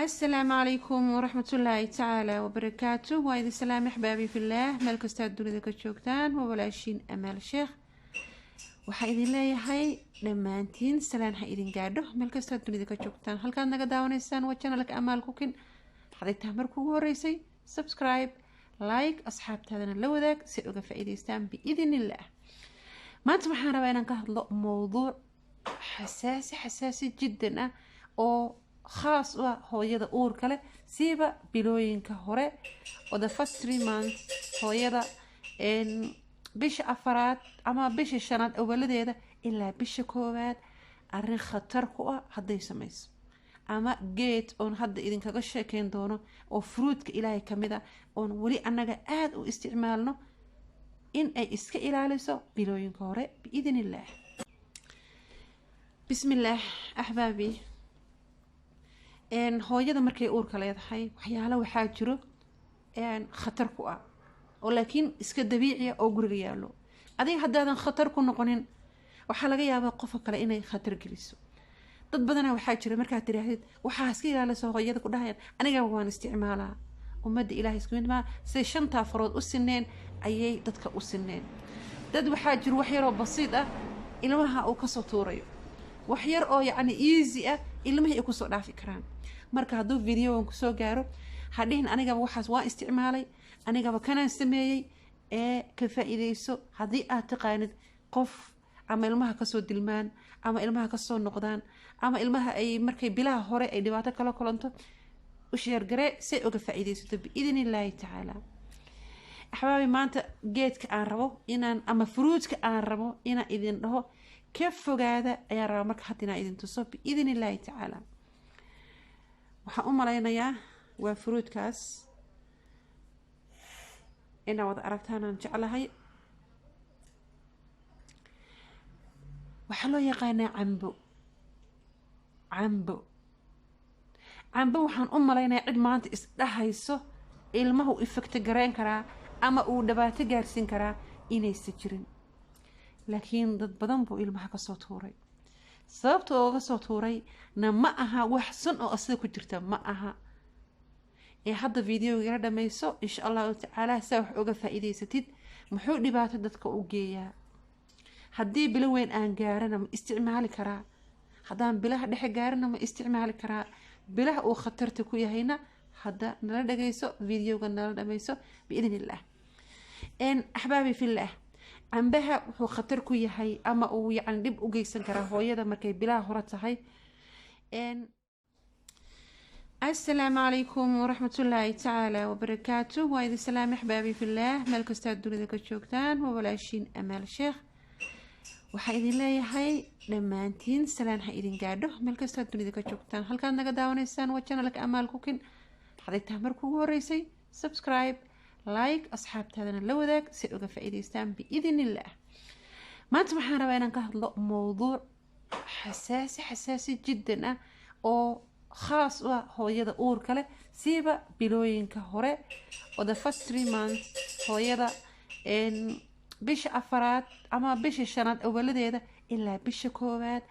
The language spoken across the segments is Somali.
السلام عليكم ورحمة الله تعالى وبركاته. وايد السلام أحبابي في الله ملك استاد دنيا كشوكتان وولاشين أمال الشيخ وحايدين لي هاي لما أنتين سلام حايدين قاعدو ملك استاد دنيا كشوكتان هل كان نقداون إنسان وجهنا لك أمال كوكين حديت تهمركو وريسي سبسكرايب لايك أصحاب هذا اللو ذاك سيئوك فايدة استان بإذن الله. ما أنت محارة بينا نكهض موضوع حساسي جدا أو خاص هويدا uur kale siiba bilooyinka hore oo the first 3 months hooyada bisha afaraad ama bisha shanaad awaladeeda ilaa bisha koowaad arrin khatar ku ah haday samayso ama geed on hadda idinkaga sheekeen doono oo fruitka ilaahay kamid ah oo wali anaga aad u isticmaalno in ay iska ilaaliso bilooyinka hore biidinillah. bismillah ahbaabi hooyada markay uurka leedahay waxyaalo waxaa jiro khatar ku ah oo laakiin iska dabiici ah oo guriga yaalo adiga hadaadan khatar ku noqonin waxa laga yaabaa qof kale inay khatar geliso. dad badan waxaa jira markaa tiraahid waxa iska ilaaliso hooyada ku dhahayaan aniga waan isticmaalaa umada ilaahay isku mid ma say shanta farood u sineen ayay dadka u sineen. dad waxaa jiro wax yar oo basiid ah ilmaha uu ka soo tuurayo wax yar oo yaani easy ah ilmaha ay ku soo dhaafi karaan. marka haduu video ku soo gaaro hadhiin aniga waxaas waa isticmaalay aniga kana sameeyay ka faa'iideyso hadii aad taqaanid qof ama ilmaha ka soo dilmaan ama ilmaha ka soo noqdaan ama ilmaha ay markay bilaha hore ay dhibaato kala kulanto u sheer garee si uga faa'iideysato biidinillaahi taala. ahbaabi maanta geedka aan rabo inaan ama fruitka aan rabo inaan idin dhaho ka fogaada ayaa raba marka hadina idin tuso biidinillaahi taala. waxaan u malaynayaa waa fruitkaas ina wada aragtaan aan jeclahay. waxaa loo yaqaanaa cambo waxaan u malaynayaa cid maanta isdhahayso ilmahu ifekta gareyn karaa ama uu dhibaato gaarsiin karaa inaysan jirin, laakiin dad badan buu ilmaha ka soo tuuray. sababta oo soo tuuray na ma aha wax sun oo asida ku jirta ma aha hadda video-ga la dhamayso insha Allah ta'ala saa wax uga faa'iideysatid muxuu dhibaato dadka u geeyaa. hadii bilo weyn aan gaarana ma isticmaali karaa, hadaan bilaha dhexe gaarana ma isticmaali karaa, bilaha uu khatarta ku yahayna hadda nala dhageyso video-ga nala dhamayso biidinillah. ahbaabi fillah cambaha wuxuu khatar ku yahay ama uu yaani dib u geysan karaa hooyada markay bilaha hore tahay. السلام عليكم ورحمة الله تعالى وبركاته. وايد السلام أحبابي في الله ملك استاد دنيا كشوكتان وولاشين أمال الشيخ وحايدين لي هاي لما أنتين سلام حايدين قاعدو ملك استاد دنيا كشوكتان هل كان نقداون إنسان وجهنا لك أمال كوكين حديت تهمركو وريسي سبسكرايب لايك أصحاب هذا اللو ذاك سيئوك فايدة استان بإذن الله. ما أنت محارة بينا نكهض موضوع حساسي جدا أو خاص هويدا uur kale siiba bilooyinka hore oo the first 3 months hooyada bisha afaraad ama bisha shanaad awaladeeda ilaa bisha koowaad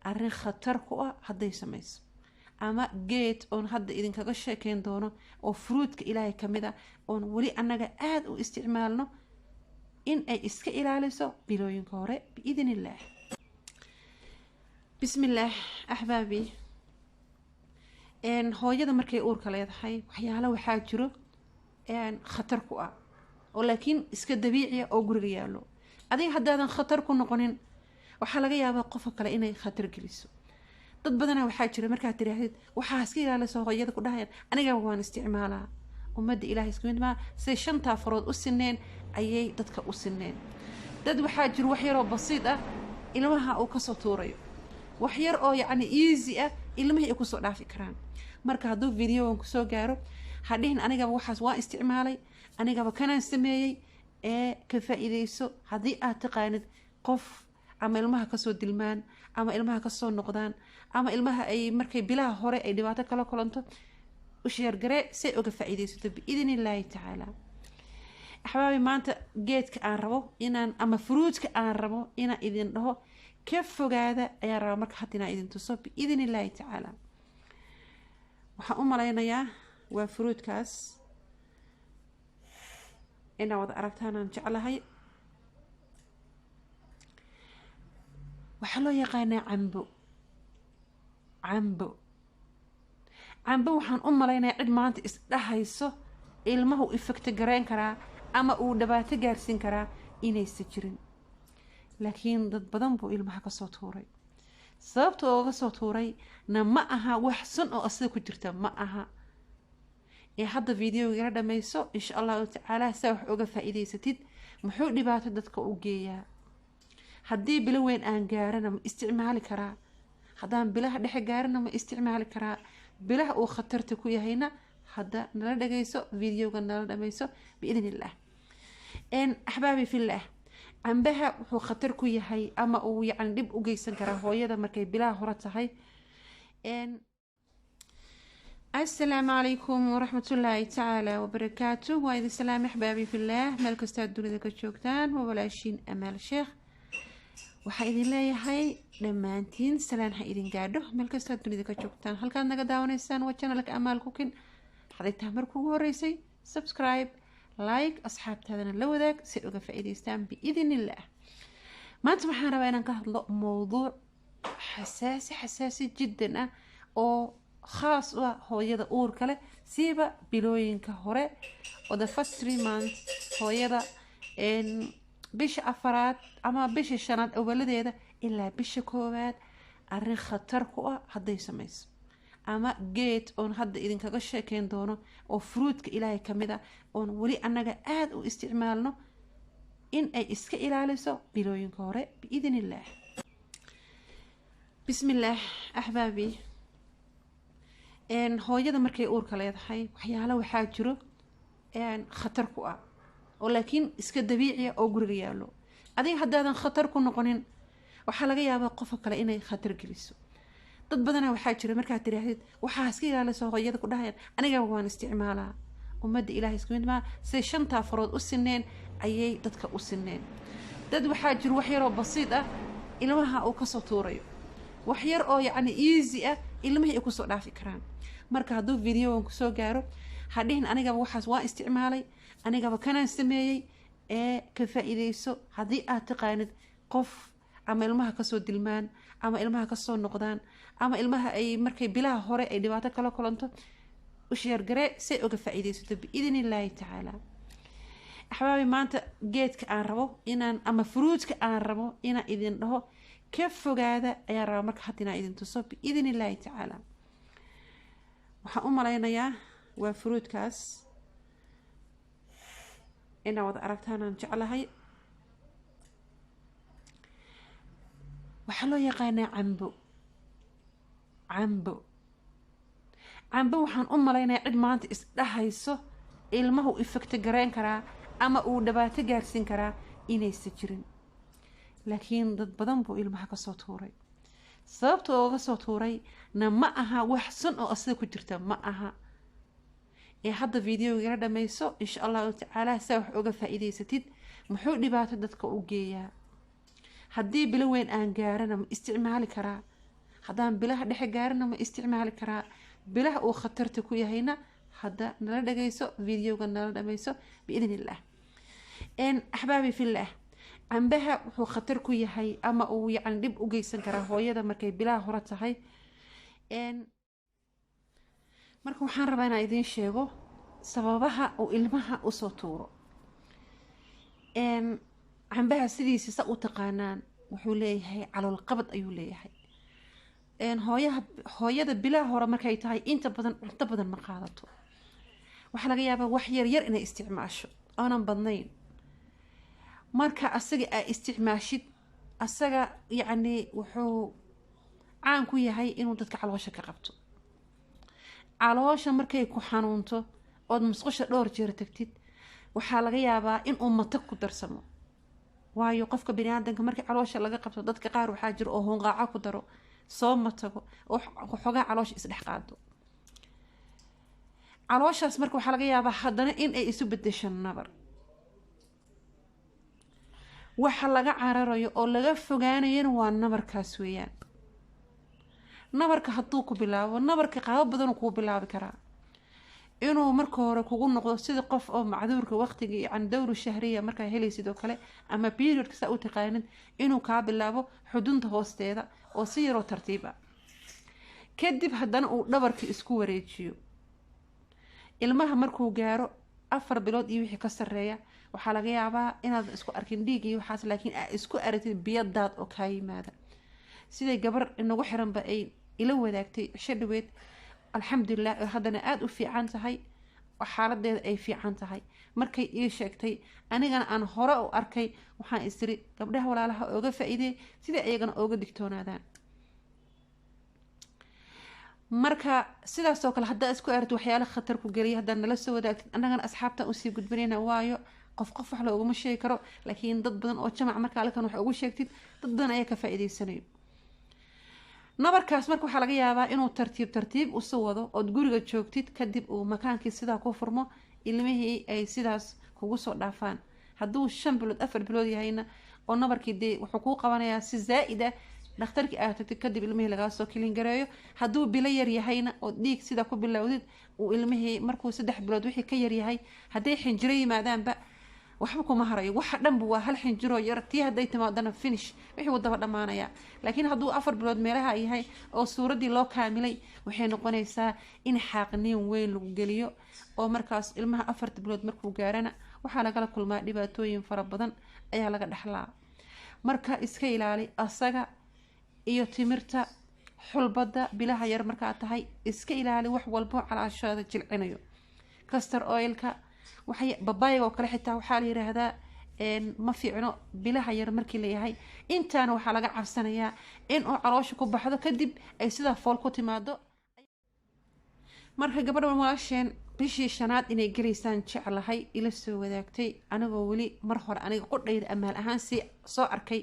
arrin khatar ku ah haday samayso ama geed on hadda idinkaga sheekeen doono oo fruitka ilaahay kamid ah oo wali anaga aad u isticmaalno in ay iska ilaaliso bilooyinka hore biidinillah. bismillah ahbaabi hooyada markay uurka leedahay waxyaalo waxaa jiro khatar ku ah oo laakiin iska dabiici ah oo guriga yaalo adiga hadaadan khatar ku noqonin waxa laga yaabaa qof kale inay khatar geliso. dad badan waxaa jira markaa tiraahid waxa iska ilaaliso hooyada ku dhahayaan aniga waan isticmaalaa umada ilaahay isku mid ma say shanta farood u sineen ayay dadka u sineen. dad waxaa jiro wax yar oo basiid ah ilmaha uu ka soo tuurayo wax yar oo yaani easy ah ilmaha ay ku soo dhaafi karaan. marka haduu video ku soo gaaro hadhiin aniga waxaas waa isticmaalay aniga kana sameeyay ka faa'iideyso hadii aad taqaanid qof ama ilmaha ka soo dilmaan ama ilmaha ka soo noqdaan ama ilmaha ay markay bilaha hore ay dhibaato kala kulanto u sheer garee si uga faa'iideysato biidinillaahi taala. ahbaabi maanta geedka aan rabo inaan ama fruitka aan rabo inaan idin dhaho ka fogaada ayaa raba marka hadina idin tuso biidinillaahi taala. waxaan u malaynayaa waa fruitkaas inaa wada aragtaan aan jeclahay. waxaa loo yaqaanaa cambo waxaan u malaynayaa cid maanta isdhahayso ilmahu effect gareyn karaa ama uu dhibaato gaarsiin karaa inaysan jirin, laakiin dad badan buu ilmaha kasoo tuuray. sababta ooga soo tuuray na ma aha wax sun oo asida ku jirta, ma aha. ee hadda videoga ila dhamayso insha allahu tacaala saa wax uga faa'iidaysatid. muxuu dhibaato dadka u geeyaa? haddii bilo weyn aan gaarana ma isticmaali karaa? haddaan bilaha dhexe gaarana ma isticmaali karaa? bilaha uu khatarta ku yahayna hadda nala dhagayso videoga nala dhamayso biidn illah. axbaabi fillah, cambaha wuxuu khatar ku yahay ama uu yacni dhib u geysan karaa hooyada markay bilaha hore tahay. السلام عليكم ورحمة الله تعالى وبركاته. وإذا السلام أحبابي في الله ملك استاذ دولة كتشوكتان وبلاشين أمال الشيخ وحايد الله يحي لما أنتين سلام حايدين قادو ملك استاذ دولة كتشوكتان. هل كان نقا داونيسان وجانا لك أمال كوكين حديث تهمركو وريسي سبسكرايب لايك أصحاب تهدنا اللو ذاك سيئوغا فايديستان بإذن الله. ما أنت محارة بينا نكهد موضوع حساسي جدا أو خاص هويدا uurka leh siiba bilooyinka hore oo the first 3 months hooyada bisha afaraad ama bisha shanaad awaladeeda ilaa bisha koowaad arrin khatar ku ah hadday samayso ama geed oon hadda idinkaga sheekeyn doono oo fruitka ilaahay ka mid ah oon weli annaga aad u isticmaalno in ay iska ilaaliso bilooyinka hore biidn illah. bismillaah axbaabi, hooyada markay uurka leedahay waxyaalo waxaa jiro khatar ku ah oo laakiin iska dabiiciya oo guriga yaallo. adiga haddaadan khatar ku noqonin waxaa laga yaabaa qofka kale inay khatar geliso. dad badanaa waxaa jira markaad tiraahdid waxaa iska ilaaliso hooyada ku dhahayaan aniga waan isticmaalaa. ummadda ilaahay isku mid maa say 5 farood u sineen ayay dadka u sineen. dad waxaa jiro wax yaroo basiid ah ilmaha uu kasoo tuurayo, wax yar oo yacni easy ah ilmihii ay kusoo dhaafi karaan. marka hadduu videogan kusoo gaaro hadhihin anigaba waxaas waa isticmaalay, anigaba kanaan sameeyey. ee ka faa'iidayso haddii aad taqaanid qof ama ilmaha kasoo dilmaan ama ilmaha kasoo noqdaan ama ilmaha ay markay bilaha hore ay dhibaato kala kulanto u sheergaree say uga faa'iidaysato biidn illaahi tacaala. axbaabi, maanta geedka aan rabo inaan ama fruitka aan rabo inaan idin dhaho ka fogaada ayaan rabaa marka hadda inaan idin tuso biidn illaahi tacaala. waxaan u malaynayaa waa fruitkaas inaa wada aragtaan aan jeclahay. waxaa loo yaqaanaa cambo waxaan u malaynayaa cid maanta isdhahayso ilmahu effect gareyn karaa ama uu dhibaato gaarsiin karaa inaysan jirin, laakiin dad badan buu ilmaha kasoo tuuray. sababta ooga soo tuuray na ma aha wax sun oo asida ku jirta, ma aha. ee hadda videoga ila dhamayso insha allahu tacaala saa wax uga faa'iidaysatid. muxuu dhibaato dadka u geeyaa? haddii bilo weyn aan gaarana ma isticmaali karaa? haddaan bilaha dhexe gaarana ma isticmaali karaa? bilaha uu khatarta ku yahayna hadda nala dhagayso videoga nala dhamayso biidn illah. axbaabi fillah, cambaha wuxuu khatar ku yahay ama uu yacni dhib u geysan karaa hooyada markay bilaha hore tahay. marka waxaan rabaa inaan idiin sheego sababaha uu ilmaha usoo tuuro. cambaha sidiisa sa u taqaanaan wuxuu leeyahay calool qabad ayuu leeyahay. hooyada bilaha hore markay tahay inta badan cunto badan ma qaadato. waxaa laga yaabaa wax yar inay isticmaasho oonan badnayn. marka asaga ay isticmaashid asaga yacni wuxuu caan ku yahay inuu dadka caloosha ka qabto. caloosha markay ku xanuunto ood musqusha dhowr jeer tagtid waxaa laga yaabaa inuu matag ku darsamo. waayo qofka biniaadanka markii caloosha laga qabto dadka qaar waxaa jira oo hunqaaco ku daro soo matago oo xogaa caloosha isdhex qaado. calooshaas marka waxaa laga yaabaa haddana in ay isu bedesho nabar. waxa laga cararayo oo laga fogaanayana waa nabarkaas weeyaan. nabarka hadduu ku bilaabo nabarka qaabo badan uu ku bilaabi karaa inuu marka hore kugu noqdo sida qof oo macduurka waqtiga yani dawru shahriya markaa helaysid oo kale ama periodka saa u taqaanid inuu kaa bilaabo xudunta hoosteeda oo si yaroo tartiib ah kadib haddana uu dhabarka isku wareejiyo ilmaha markuu gaaro 4 bilood iyo wixii ka sareeya waxaa laga yaabaa inaad isku arkin dhiig iyo waxaas laakiin aad isku aragtid biyadaad oo kaa yimaada siday gabar inagu xiranba ay ila wadaagtay shadweed alxamdulilah haddana aada u fiican tahay oo xaaladeeda ay fiican tahay markay ii sheegtay anigana aan hore u arkay waxaan isiri gabdhaha walaalaha ooga faa'iidey sida iyagana ooga digtoonaadaan marka sidaas oo kale haddaa isku aragtid waxyaalo khatar ku geliya haddaan nala soo wadaagtid annagana asxaabtan usii gudbinayna waayo qof wax looguma sheegi karo laakiin dad badan oo jamac markaa halkan wax ugu sheegtid dad badan ayaa ka faa'iideysanayo nabarkaas marka waxaa laga yaabaa inuu tartiib usu wado ood guriga joogtid kadib uu makaankii sidaa ku furmo ilmihii ay sidaas kugu soo dhaafaan hadduu 5 bilood 4 bilood yahayna oo nabarkii dee wuxuu kuu qabanayaa si zaa'id ah dhakhtarkii aad tagtid kadib ilmihii lagaa soo kilin gareeyo hadduu bilo yar yahayna oo dhiig sidaa ku bilowdid uu ilmihii markuu 3 bilood wixii ka yar yahay hadday xinjiro yimaadaanba waxba kuma harayo waxa dhanba waa hal xinjiro yar tii hadday timaadana finish wixii uu daba dhamaanaya laakiin hadduu 4 bilood meelaha yahay oo suuradii loo kaamilay waxay noqonaysaa in xaaqniin weyn lagu geliyo oo markaas ilmaha 4 bilood markuu gaarana waxaa lagala kulmaa dhibaatooyin fara badan ayaa laga dhaxlaa marka iska ilaali asaga iyo timirta xulbada bilaha yar markaa tahay iska ilaali wax walbo calaashada jilcinayo castor oilka waxay babayga oo kale xitaa waxaa la yiraahdaa ma fiicno bilaha yar markii la yahay intaana waxaa laga cabsanayaa in uu caloosha ku baxdo kadib ay sida fool ku timaado marka gabadha walaasheen bishii 5aad inay galeysaan jeclahay ila soo wadaagtay anigoo wali mar hore aniga qodhayda amaal ahaan si soo arkay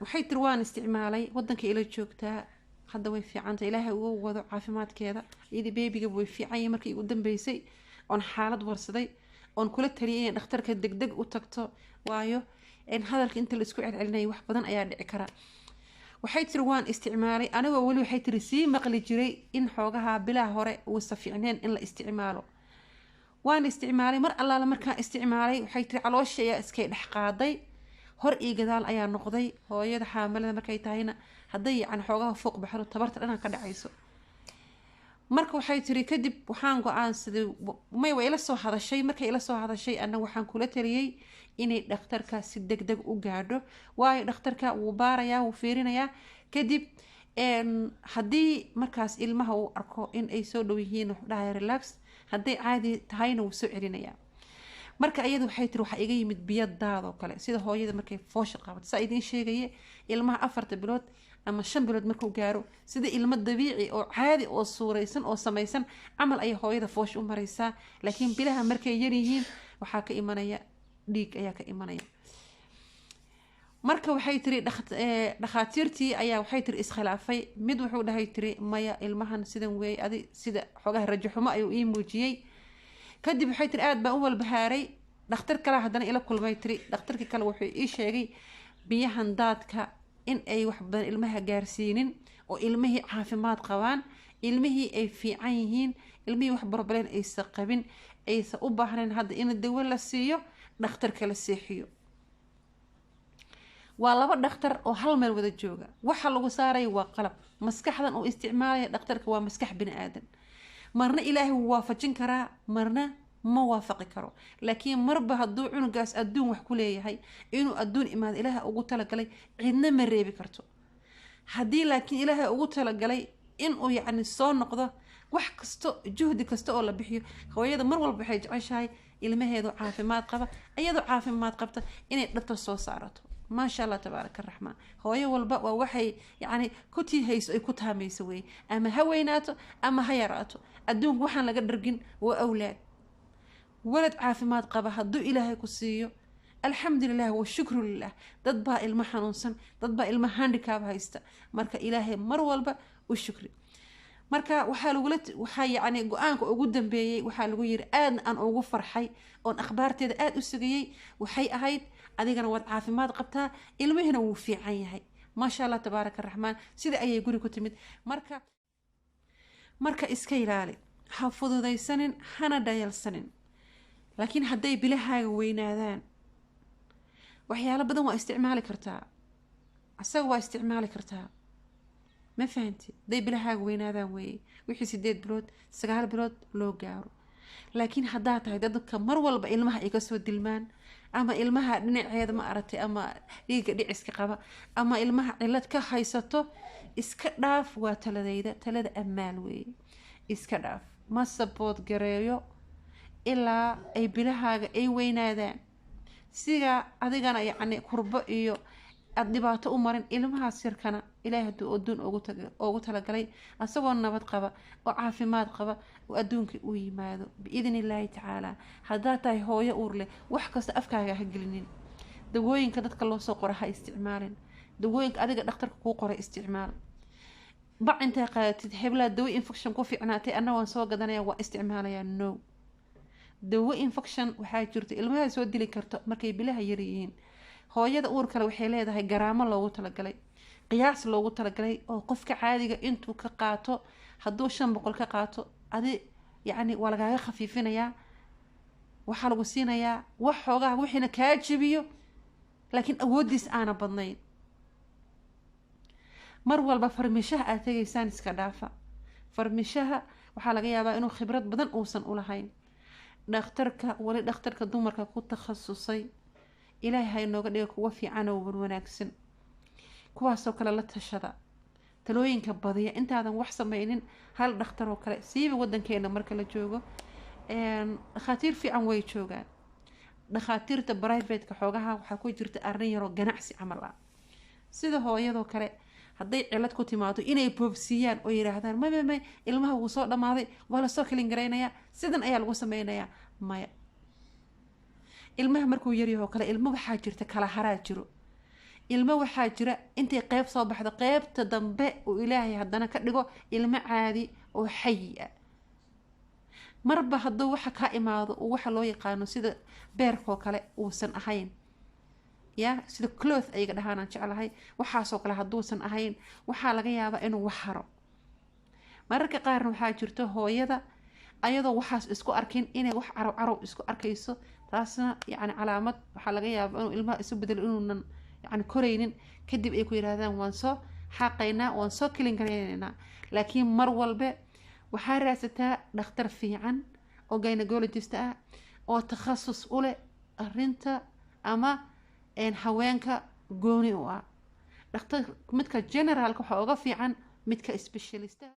waxay tirwaan isticmaalay wadanka ila joogtaa hadda way fiicanta ilaahay ugu wado caafimaadkeeda iyadii beebiga way fiican markii ugu dambeysay on xaalad warsaday on kula taliyay in dhakhtarka degdeg u tagto waayo in hadalka inta la isku celcelinay wax badan ayaa dhici kara waxay tiri waan isticmaalay anigoo wali waxay tiri sii maqli jiray in xoogaha bilaha hore uu safiicneen in la isticmaalo waan isticmaalay mar allaala markaan isticmaalay waxay tiri caloosha ayaa iska dhex qaaday hor ii gadaal ayaa noqday hooyada xaamalada markay tahayna hadday yacan xoogaha fooq baxro tabarta dhanaan ka dhacayso marka waxay tiri kadib waxaan go'aansaday may way ila soo hadashay markay ila soo hadashay anna waxaan kula taliyay inay dhakhtarka si degdeg u gaadho waayo dhakhtarka wuu baarayaa wuu fiirinayaa kadib haddii markaas ilmaha uu arko in ay soo dhow yihiin wuxuu dhahay relax hadday caadi tahayna wuu soo celinayaa marka iyadu waxay tiri waxa iga yimid biyadaadoo kale sida hooyada markay foosha qabato saa idiin sheegaye ilmaha 4 bilood ama 5 bilood markuu gaaro sida ilmo dabiici oo caadi oo suuraysan oo samaysan camal ay hooyada foosh u maraysaa laakiin bilaha markay yar yihiin waxaa ka imanaya dhiig ayaa ka imanaya marka waxay tiri dhakhaatiirtii ayaa waxay tiri iskhilaafay mid wuxuu dhahay tiri maya ilmahan sidan weey adi sida xogaha rajo xumo ayuu ii muujiyay kadib waxay tiri aad baan u walbahaaray dhakhtar kale haddana ila kulmay tiri dhakhtarkii kale wuxuu ii sheegay biyahan daadka in ay wax badan ilmaha gaarsiinin oo ilmihii caafimaad qabaan ilmihii ay fiican yihiin ilmihii wax barbaleen aysan qabin aysan u baahnayn hadda in dawo la siiyo dhakhtarka la seexiyo waa laba dhakhtar oo hal meel wada jooga waxa lagu saaray waa qalab maskaxdan uu isticmaalaya dhakhtarka waa maskax bini aadan marna ilaahay wuu waafajin karaa marna ma waafaqi karo laakiin marba hadduu cunugaas adduun wax ku leeyahay inuu adduun imaado ilaahay ugu talagalay cidna ma reebi karto haddii laakiin ilaahay ugu talagalay inuu yacni soo noqdo wax kasto juhdi kasta oo la bixiyo hooyada mar walba waxay jeceshahay ilmaheedu caafimaad qaba iyadoo caafimaad qabta inay dhabta soo saarato ما شاء الله تبارك الرحمن هو والبا ووحي يعني كتي هيس أي كتها ميسوي أما هويناته أما هيراته الدون وحن لقدرجن وأولاد ولد عافمات قبها هدو إلهي كسيو الحمد لله والشكر لله ضد المحنونسن ضد المهاندكاب هيستا مركا إلهي والبا والشكر marka waxa lagu waxa yani go'aanka ugu dambeeyay waxa lagu yiri aan ugu farxay oo akhbaarteeda aad u sugayay waxay ahayd adigana wad caafimaad qabtaa ilmihina wuu fiican yahay ما شاء الله تبارك الرحمن سيدا أي يقولي كتمد marka iska ilaali ha fududaysanin hana dhayalsanin laakiin hadday bilahaaga weynaadaan waxyaalo badan waa isticmaali kartaa asaga waa isticmaali kartaa ma fahanti hadday bilahaaga weynaadaan weeye wixii 8 bilood 9 bilood loo gaaro laakiin haddaa tahay dadka mar walba ilmaha ay kasoo dilmaan ama ilmaha dhinaceeda ma aragtay ama dhiiga dhiciska qaba ama ilmaha cilad ka haysato iska dhaaf waa talada amaal weeye iska dhaaf ma support gareeyo ilaa ay bilahaaga ay weynaadaan siga adigana yacni kurbo iyo aad dhibaato u marin ilmaha sirkana ilaahay hadduu adduun ugu talagalay asagoo nabad qaba oo caafimaad qaba oo adduunka u yimaado biidnillaahi tacaala haddaa tahay hooyo uur leh wax kasta afkaaga ha gelinin dawooyinka dadka loo soo qora ha isticmaalin dawooyinka adiga dhakhtarka kuu qoray isticmaal bac intaa qaadatid heblaa dawo infection ku fiicnaatay anna waan soo gadanaya waa isticmaalayaa no dawo infection waxaa jirta ilmaha soo dili karto markay bilaha yar yihiin hooyada uur kale waxay leedahay garaamo loogu talagalay qiyaas loogu talagalay oo qofka caadiga intuu ka qaato hadduu 500 ka qaato adi yacni waa lagaaga khafiifinayaa waxaa lagu siinayaa wax xoogaa wixiina kaa jabiyo laakiin awoodiis aana badnayn mar walba farmishaha aad tagaysaan iska dhaafa farmishaha waxaa laga yaabaa inuu khibrad badan uusan u lahayn dhakhtarka dumarka ku takhasusay ilaahay ha inooga dhigo kuwa fiican oo wanaagsan kuwaasoo kale la tashada talooyinka badiya intaadan wax samaynin hal dhakhtar oo kale siiba wadankeena marka la joogo dhakhaatiir fiican way joogaan dhakhaatiirta private-ka xoogaha waxaa ku jirta arrin yaroo ganacsi camal ah sida hooyadoo kale hadday cilad ku timaado inay boobsiiyaan oo yiraahdaan may ilmaha wuu soo dhamaaday waa la soo kalin gareynayaa sidan ayaa lagu sameynayaa maya ilmaha markuu yaryaho kale ilmo waxaa jirta kala haraa jiro ilmo waxaa jira intay qayb soo baxdo qaybta dambe oo ilaahay haddana ka dhigo ilmo caadi oo xayi ah marba hadduu waxa ka imaado oo waxa loo yaqaano sida beerkoo kale uusan ahayn ya sida cloth ayaga dhahaanaan jeclahay waxaasoo kale hadduusan ahayn waxaa laga yaabaa inuu wax haro mararka qaarna waxaa jirto hooyada ayadoo waxaas isku arkin inay wax carow isku arkayso taasna yacni calaamad waxaa laga yaabaa inuu ilmaha isu bedelo inuunan yacni koraynin kadib ay ku yiraahdaan waan soo xaqaynaa waan soo kelin gareynaynaa laakiin mar walba waxaa raadsataa dhakhtar fiican oo gynecologist ah oo takhasus u leh arrinta ama haweenka gooni u ah dhakhtar midka generalka waxa uga fiican midka specialist